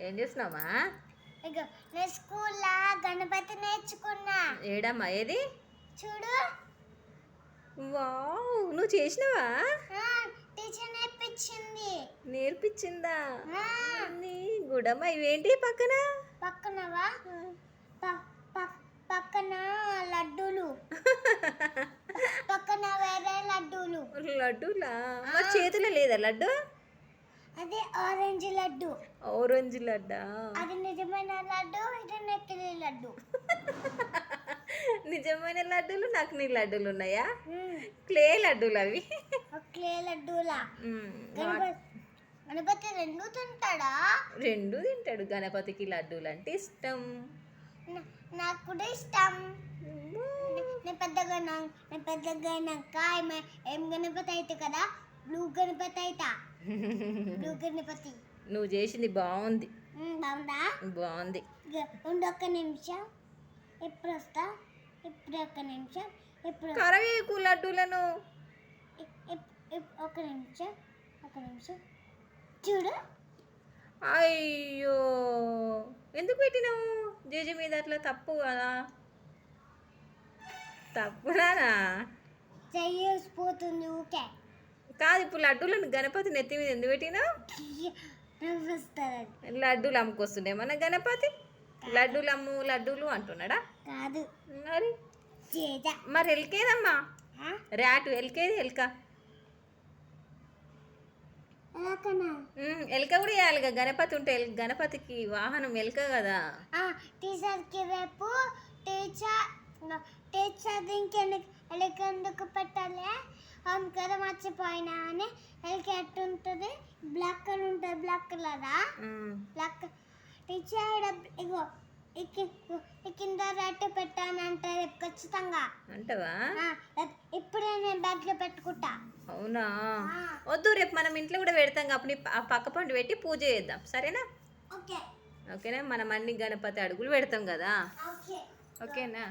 ఏం చేస్తున్నావా? ఇగో నేను స్కూల్లో గణపతి నేర్చుకున్నా. ఏడమ్మా ఏది? చూడు. వావ్, నువ్వు చేసినావా? టీచర్ నేర్పించిందా? ఆ, నీ గుడమ్మ ఇవేంటి పక్కన? పక్కనవా పక్కన లడ్డూలు. పక్కన వేరే లడ్డూలు. లడ్డూలా? మరి చేతిలో లేదా లడ్డు? అది ఆరెంజ్ లడ్డు. ఆరెంజ్ లడ్డా? అది నిజమైన లడ్డు, ఇది నకిలీ లడ్డు. నిజమైన లడ్డూలు నకిలీ లడ్డూలు ఉన్నాయా? క్లే లడ్డూలు అవి. క్లే లడ్డూలా? గణపతి రెండు తింటాడా? రెండు తింటాడు. గణపతికి లడ్డూలు అంటే ఇష్టం. నాకు కూడా ఇష్టం. నేను పెద్దగా ఏం గణపతి అయితే కదా, బ్లూ గణపతి అయితా. బ్లూ గణపతి. నువ్వు చేసింది బాగుంది. బాగుందా? బాగుంది. ఒక్క నిమిషం, ఇప్పుడు వస్తా. ఇప్పుడు ఒక్క నిమిషం. ఇప్పుడు కరవేకు లడ్డూలను. ఒక నిమిషం, ఒక నిమిషం. చూడు. అయ్యో, ఎందుకు పెట్టినావు జేజి మీద? అట్లా తప్పు కదా. తప్పురానా? చెయ్యేసిపోతుంది ఊకే. కాదు, ఇప్పుడు లడ్డూలను గణపతి నెత్తి మీద ఎందుకు పెట్టినావు? లడ్డూలు అమ్ముకొస్తుండే మన గణపతి. లడ్డూలు అమ్ము లడ్డూలు అంటున్నాడా? కాదు. మరి ఎల్కేదమ్మా? ర్యాటు ఎల్కేది? ఎల్క ఎల్క కూడా వేయాలిగా. గణపతి ఉంటే గణపతికి వాహనం ఎల్క కదా. టీచర్కి రేపు టీచర్ ఎలకెందుకు పెట్టాలి అందుకని మర్చిపోయినా అని. ఎలక ఎట్టుంటుంది? బ్లాక్ కలర్ ఉంటుంది. బ్లాక్ కలరా? బ్లాక్. టీచర్ ఇగో కింద రెడ్ పెట్టానంటే రేపు ఖచ్చితంగా అంటవా? ఇప్పుడే నేను బ్యాగ్లో పెట్టుకుంటా. అవునా? వద్దు, రేపు మనం ఇంట్లో కూడా పెడతాం. అప్పుడు ఆ పక్క పండు పెట్టి పూజ చేద్దాం, సరేనా? ఓకే. ఓకేనా? మనం అన్ని గణపతి అడుగులు పెడతాం కదా. ఓకేనా?